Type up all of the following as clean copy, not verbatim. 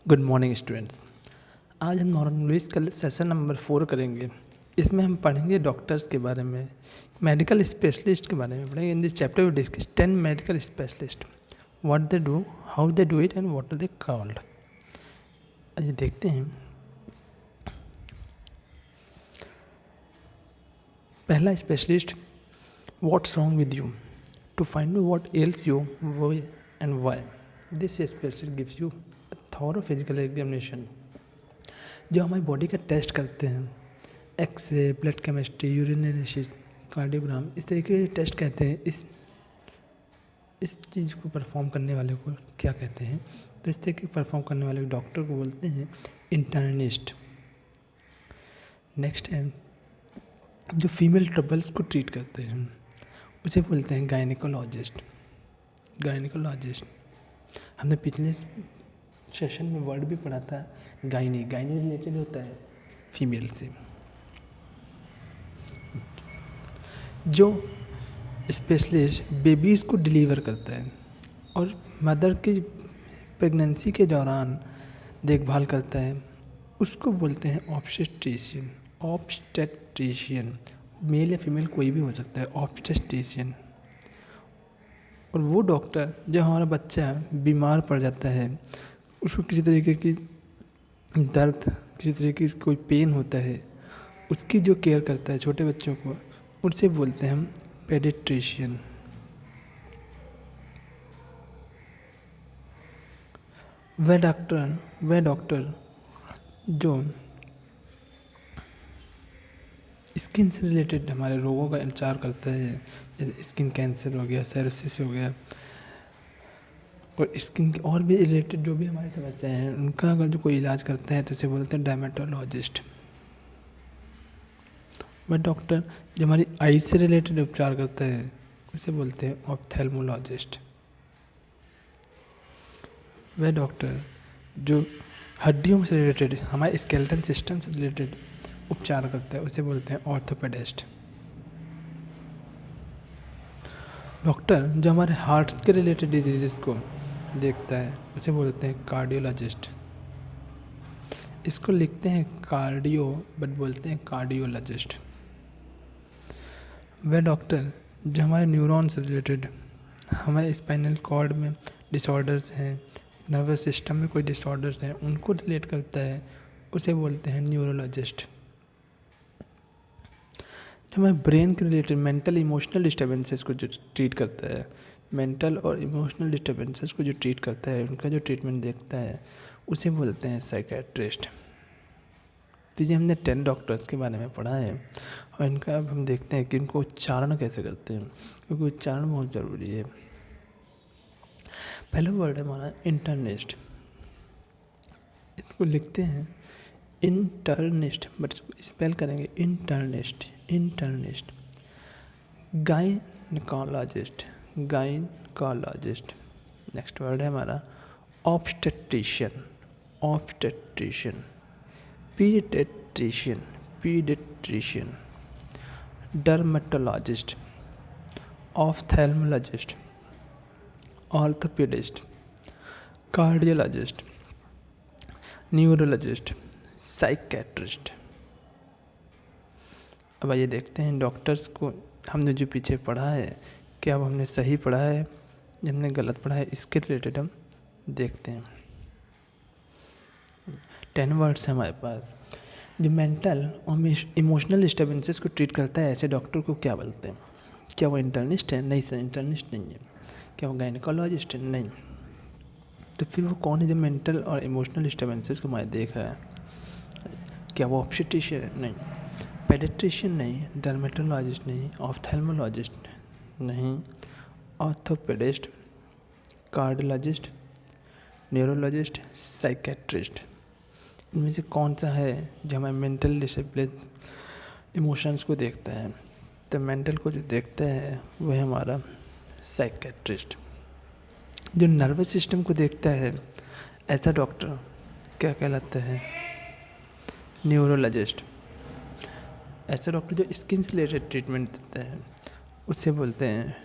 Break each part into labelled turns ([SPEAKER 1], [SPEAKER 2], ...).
[SPEAKER 1] Good morning students. आज हम normal English का सेशन नंबर 4 करेंगे। इसमें हम पढ़ेंगे डॉक्टर्स के बारे में, मेडिकल स्पेशलिस्ट के बारे में पढ़ेंगे। In this chapter we discuss 10 medical specialist, what they do, how they do it and what are they called. आइए देखते हैं। पहला specialist, what's wrong with you, to find what else you and why. This specialist gives you thorough physical examination. जो हमारी body का test करते हैं, x-ray, blood chemistry, urine analysis, cardiogram, इस तरीके के टेस्ट कहते हैं। इस चीज़ को परफॉर्म करने वाले को क्या कहते हैं? तो इस तरीके परफॉर्म करने वाले डॉक्टर को बोलते हैं इंटर्निस्ट। नेक्स्ट है जो फीमेल ट्रबल्स को ट्रीट करते हैं, उसे बोलते हैं गायनिकोलॉजिस्ट। गायनिकोलॉजिस्ट हमने पिछले सेशन में वर्ड भी पढ़ा था, गायनी रिलेटेड होता है फीमेल से। जो स्पेशलिस्ट बेबीज़ को डिलीवर करता है और मदर की प्रेगनेंसी के दौरान देखभाल करता है, उसको बोलते हैं ऑब्स्टेट्रिशियन। ऑब्स्टेट्रिशियन मेल या फीमेल कोई भी हो सकता है, ऑब्स्टेट्रिशियन। और वो डॉक्टर जब हमारा बच्चा बीमार पड़ जाता है, उसको किसी तरीके की दर्द, किसी तरीके की कोई पेन होता है, उसकी जो केयर करता है छोटे बच्चों को, उनसे बोलते हैं हम पेडिट्रिशियन। वह डॉक्टर जो स्किन से रिलेटेड हमारे रोगों का उपचार करता है, जैसे स्किन कैंसर हो गया, सोरियासिस हो गया, और स्किन और भी रिलेटेड जो भी हमारी समस्याएं हैं, उनका अगर जो कोई इलाज करते हैं तो उसे बोलते हैं डर्मेटोलॉजिस्ट। वह डॉक्टर जो हमारी आई से रिलेटेड उपचार करता है, उसे बोलते हैं ऑप्थेल्मोलॉजिस्ट। वह डॉक्टर जो हड्डियों से रिलेटेड, हमारे स्केलेटन सिस्टम से रिलेटेड उपचार करता है, उसे बोलते हैं ऑर्थोपेडिस्ट। डॉक्टर जो हमारे हार्ट के रिलेटेड डिजीज़ को देखता है, उसे बोलते हैं कार्डियोलॉजिस्ट। इसको लिखते हैं कार्डियो बट बोलते हैं कार्डियोलॉजिस्ट। वह डॉक्टर जो हमारे न्यूरॉन से रिलेटेड, हमारे स्पाइनल कॉर्ड में डिसऑर्डर्स हैं, नर्वस सिस्टम में कोई डिसऑर्डर्स हैं, उनको रिलेट करता है, उसे बोलते हैं न्यूरोलॉजिस्ट। जो हमारे ब्रेन के रिलेटेड मेंटल इमोशनल डिस्टर्बेंसेस को जो ट्रीट करता है, मेंटल और इमोशनल डिस्टर्बेंसेस को जो ट्रीट करता है, उनका जो ट्रीटमेंट देखता है, उसे बोलते हैं साइकेट्रिस्ट। तो ये हमने 10 डॉक्टर्स के बारे में पढ़ा है, और इनका अब हम देखते हैं कि इनको उच्चारण कैसे करते हैं, क्योंकि उच्चारण बहुत ज़रूरी है। पहला वर्ड है हमारा इंटर्निस्ट। इसको लिखते हैं इंटर्निस्ट, बट स्पेल करेंगे इंटर्निस्ट। गायनिकोलॉजिस्ट। नेक्स्ट वर्ड है हमारा obstetrician. Paediatrician. Dermatologist, ophthalmologist, orthopaedist, cardiologist, neurologist, psychiatrist. अब आइए देखते हैं डॉक्टर्स को हमने जो पीछे पढ़ा है, क्या अब हमने सही पढ़ा है या हमने गलत पढ़ा है, इसके रिलेटेड हम देखते हैं। 10 वर्ड्स हैं हमारे पास। जो मेंटल और इमोशनल डिस्टर्बेंसेस को ट्रीट करता है, ऐसे डॉक्टर को क्या बोलते हैं? क्या वो इंटर्निस्ट है? नहीं सर, इंटर्निस्ट नहीं है। क्या वो गायनिकोलॉजिस्ट है? नहीं। तो फिर वो कौन है जो मेंटल और इमोशनल डिस्टर्बेंसेस को हमारे देख रहा है? क्या वो ऑब्स्टेट्रिशियन है? नहीं। पेडियाट्रिशियन नहीं, डर्मेटोलॉजिस्ट नहीं, ऑफ्थेल्मोलॉजिस्ट नहीं, ऑर्थोपेडिस्ट, कार्डियोलॉजिस्ट, न्यूरोलॉजिस्ट, साइकेट्रिस्ट। इनमें से कौन सा है जो हमारे मेंटल डिसिप्लिन, इमोशंस को देखता है? तो मेंटल को जो देखता है वह है हमारा साइकेट्रिस्ट। जो नर्वस सिस्टम को देखता है, ऐसा डॉक्टर क्या कहलाता है? न्यूरोलॉजिस्ट। ऐसा डॉक्टर जो स्किन से रिलेटेड ट्रीटमेंट देता है, उसे बोलते हैं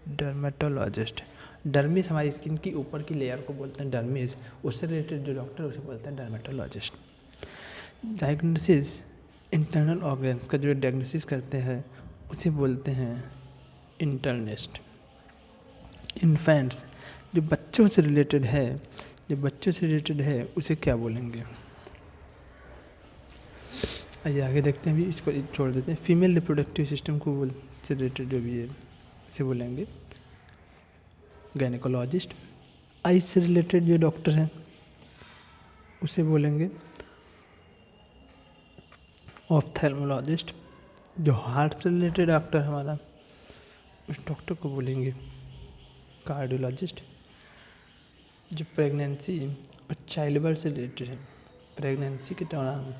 [SPEAKER 1] डर्मेटोलॉजिस्ट। डर्मिस हमारी स्किन की ऊपर की लेयर को बोलते हैं डर्मिस, उससे रिलेटेड जो डॉक्टर उसे बोलते हैं डर्मेटोलॉजिस्ट। डायग्नोसिस इंटरनल ऑर्गन्स का जो डायग्नोसिस करते हैं उसे बोलते हैं इंटर्निस्ट। इन्फेंट्स जो बच्चों से रिलेटेड है उसे क्या बोलेंगे? आइए आगे देखते हैं, अभी इसको छोड़ देते हैं। फीमेल रिप्रोडक्टिव सिस्टम को से रिलेटेड जो भी है इसे बोलेंगे गायनेकोलॉजिस्ट। आइज से रिलेटेड जो डॉक्टर हैं उसे बोलेंगे ऑफ्थेल्मोलॉजिस्ट। जो हार्ट से रिलेटेड डॉक्टर हमारा, उस डॉक्टर को बोलेंगे कार्डियोलॉजिस्ट। जो प्रेगनेंसी और चाइल्ड बर्थ से रिलेटेड है, प्रेगनेंसी के दौरान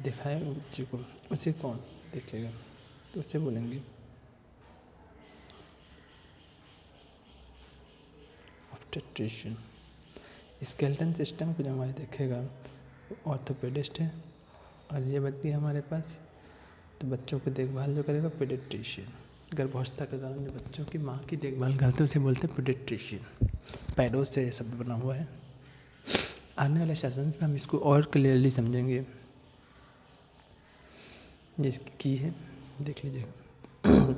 [SPEAKER 1] दिखाए बच्चे को, उसे कौन देखेगा? तो उसे बोलेंगे ऑब्स्टेट्रिशियन। स्केलेटन सिस्टम को जो हमारे देखेगा वो ऑर्थोपेडिस्ट है। और ये बच्ची हमारे पास, तो बच्चों की देखभाल जो करेगा पीडियाट्रिशियन। गर्भावस्था के दौरान जो बच्चों की माँ की देखभाल करते हैं उसे बोलते हैं पीडियाट्रिशियन। पैडोस से ये शब्द बना हुआ है। आने वाले सेशंस में हम इसको और क्लियरली समझेंगे। ये इसकी की है, देख लीजिएगा।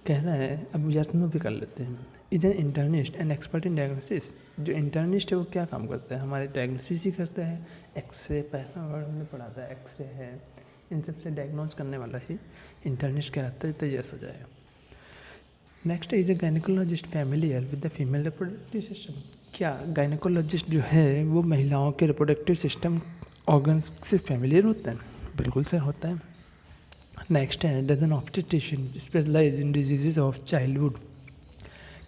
[SPEAKER 1] कहना है, अब यस नो भी कर लेते हैं। Is an internist and expert in diagnosis. जो इंटर्निस्ट है वो क्या काम करता है? हमारे डायग्नोसिस ही करता है। एक्सरे पहला वर्ड हमने पढ़ा था, एक्सरे है, इन सब से डायग्नोज करने वाला ही इंटर्निस्ट कहलाता है। तो यस हो जाएगा। Next is a gynaecologist familiar with the female reproductive system. क्या गायनेकोलॉजिस्ट जो है वो महिलाओं के रिप्रोडक्टिव सिस्टम ऑर्गन्स से फैमिलियर होता है? बिल्कुल सर होता है। नेक्स्ट है, does an obstetrician specialise in diseases of childhood.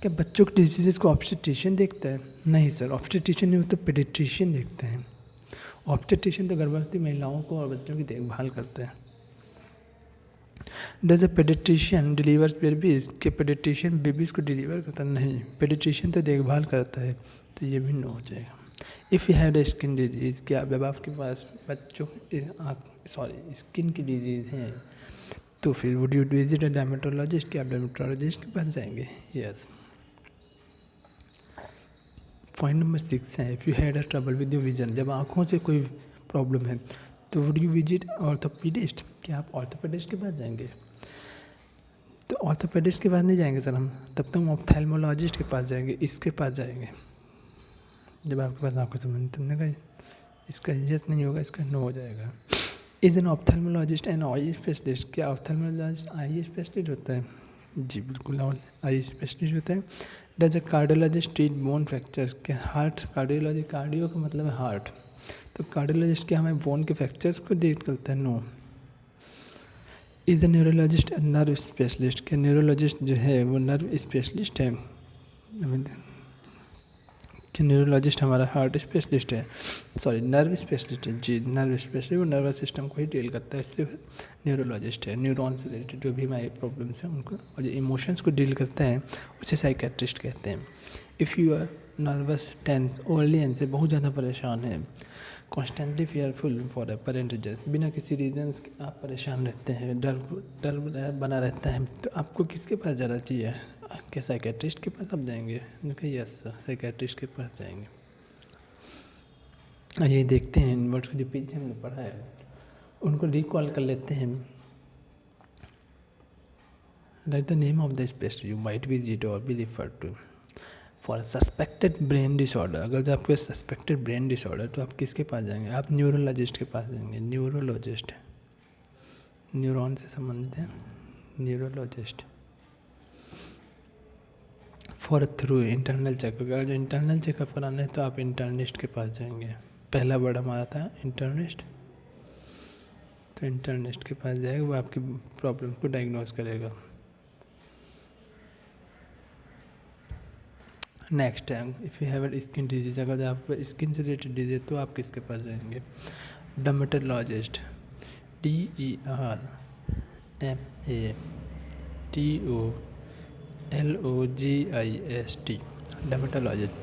[SPEAKER 1] क्या बच्चों के डिजीजेज को ऑब्स्टेट्रिशियन देखता है? नहीं सर, ऑब्स्टेट्रिशियन नहीं, वो तो पीडियाट्रिशियन देखते हैं। ऑब्स्टेट्रिशियन तो गर्भवती महिलाओं को और बच्चों की देखभाल करते हैं। Does a paediatrician delivers babies. के पेडियाट्रिशियन बेबीज़ को डिलीवर करता है? नहीं, पेडियाट्रिशियन तो देखभाल करता है। तो ये भी नो हो जाएगा। If you have the skin disease, क्या जब आपके पास बच्चों स्किन की डिजीज़ हैं तो फिर would you visit a dermatologist? क्या आप डर्मेटोलॉजिस्ट के पास जाएंगे? यस। पॉइंट नंबर 6 है, if you had a trouble with your vision. जब आँखों से कोई प्रॉब्लम है तो वुड यू विजिट ऑर्थोपेडिस्ट? क्या आप ऑर्थोपेडिस्ट के पास जाएंगे? तो ऑर्थोपेडिस्ट के पास नहीं जाएंगे सर हम, तब तो हम ऑप्थेल्मोलॉजिस्ट के पास जाएंगे, इसके पास जाएंगे। जब आपके पास आँखों से मन, तुमने कहा इसका यस नहीं होगा, इसका नो हो जाएगा। Is an ophthalmologist and eye specialist. क्या ऑप्थेल्मोलॉजिस्ट आई स्पेशलिस्ट होता है? जी बिल्कुल, आई स्पेशलिस्ट होता है। Does a cardiologist treat bone fracture. क्या हार्ट कार्डियोलॉजी, कार्डियो का मतलब है हार्ट, तो कार्डियोलॉजिस्ट क्या हमें बोन के फ्रैक्चर्स को देख करता है? No. Is a neurologist and nerve specialist. क्या न्यूरोलॉजिस्ट जो है वो नर्व स्पेशलिस्ट है? कि न्यूरोलॉजिस्ट हमारा हार्ट स्पेशलिस्ट है, सॉरी नर्व स्पेशलिस्ट है। जी, नर्व स्पेशलिस्ट वो नर्वस सिस्टम को ही डील करता है, इसलिए न्यूरोलॉजिस्ट है। न्यूरॉन से रिलेटेड जो भी हमारे प्रॉब्लम्स हैं उनको, और जो इमोशंस को डील करता है उसे साइकेट्रिस्ट कहते हैं। If you are nervous, tense, only an से बहुत ज़्यादा परेशान है, constantly fearful for apparent reason, बिना किसी रीजन्स के आप परेशान रहते हैं, डर बना रहता है, तो आपको किसके पास जाना चाहिए? क्या साइकेट्रिस्ट के पास आप जाएंगे? उनका यस सर, साइकेट्रिस्ट के पास जाएंगे। ये देखते हैं इन वर्ड्स को जो पीछे हमने पढ़ा है उनको रिकॉल कर लेते हैं। Right the name of the specialist you might visit और be referred to for suspected brain disorder. अगर जो आपके सस्पेक्टेड ब्रेन डिसऑर्डर तो आप किसके पास जाएंगे? आप न्यूरोलॉजिस्ट के पास जाएंगे। न्यूरोलॉजिस्ट, न्यूरॉन से संबंधित है, neurologist. For through internal checkup, अगर जो इंटरनल चेकअप कराना है तो आप इंटर्निस्ट के पास जाएंगे। पहला वर्ड हमारा था इंटर्निस्ट, तो इंटर्निस्ट के पास जाएगा, वो आपकी प्रॉब्लम को डायग्नोज करेगा। नेक्स्ट है, if you have a skin disease, अगर आप स्किन से रिलेटेड डिजीज तो आप किसके पास जाएंगे? Dermatologist, DERMATOLOGIST, dermatologist.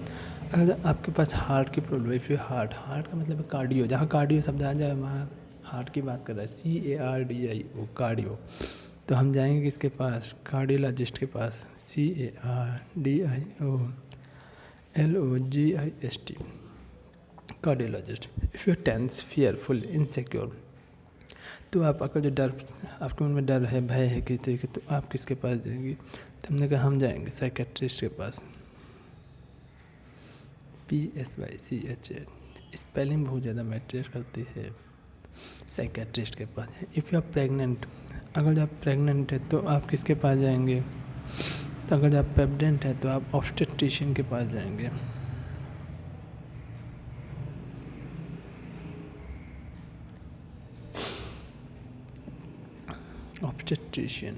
[SPEAKER 1] अगर आपके पास हार्ट की प्रॉब्लम है, फिर हार्ट का मतलब है कार्डियो, जहाँ कार्डियो शब्द आ जाए वहाँ हार्ट की बात कर रहा है, CARDIO, कार्डियो। तो हम जाएंगे किसके पास, कार्डियोलॉजिस्ट के पास, CARDIOLOGIST, cardiologist. If you tense, fearful, insecure, तो आप अगर जो डर आपके मन में डर है, भय है किसी तरीके, तो आप किसके पास जाएंगे, तो हमने कहा हम जाएंगे साइकेट्रिस्ट के पास, PSYCHA, स्पेलिंग बहुत ज़्यादा मैटर करती है, साइकेट्रिस्ट के पास। इफ़ यू आर प्रेग्नेंट, अगर आप प्रेग्नेंट है तो आप किसके पास जाएंगे, तो अगर आप प्रेग्नेंट है तो आप ऑब्स्टेट्रिशियन के पास जाएंगे। Obstetrician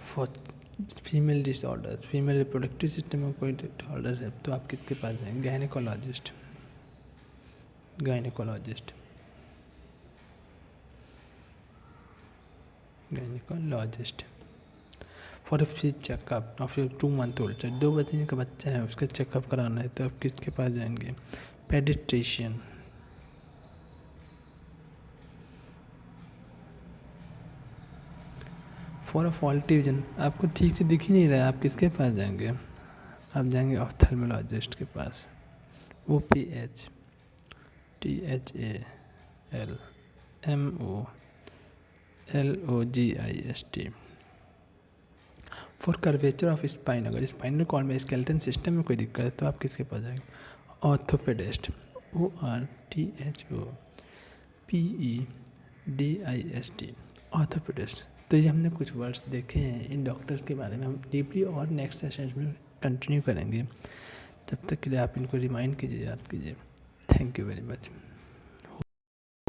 [SPEAKER 1] for female disorders, female reproductive system में कोई डिसऑर्डर है तो आप किसके पास जाएंगे, gynaecologist, gynaecologist, gynaecologist. For a free checkup of your 2 month old चाहे 2 महीने का बच्चा है उसका चेकअप कराना है तो आप किसके पास जाएंगे, paediatrician. For a faulty vision, आपको ठीक से दिख ही नहीं रहा है, आप किसके पास जाएंगे, आप जाएंगे ऑप्थेल्मोलॉजिस्ट के पास, OPHTHALMOLOGIST। For curvature of spine, अगर स्पाइनल कॉर्ड में स्केलेटन सिस्टम में कोई दिक्कत है तो आप किसके पास जाएंगे, ऑर्थोपेडिस्ट, ORTHOPEDIST, ऑर्थोपेडिस्ट। तो ये हमने कुछ वर्ड्स देखे हैं इन डॉक्टर्स के बारे में, हम डीपली और नेक्स्ट सेशन में कंटिन्यू करेंगे। जब तक के लिए आप इनको रिमाइंड कीजिए, याद कीजिए। Thank you very much.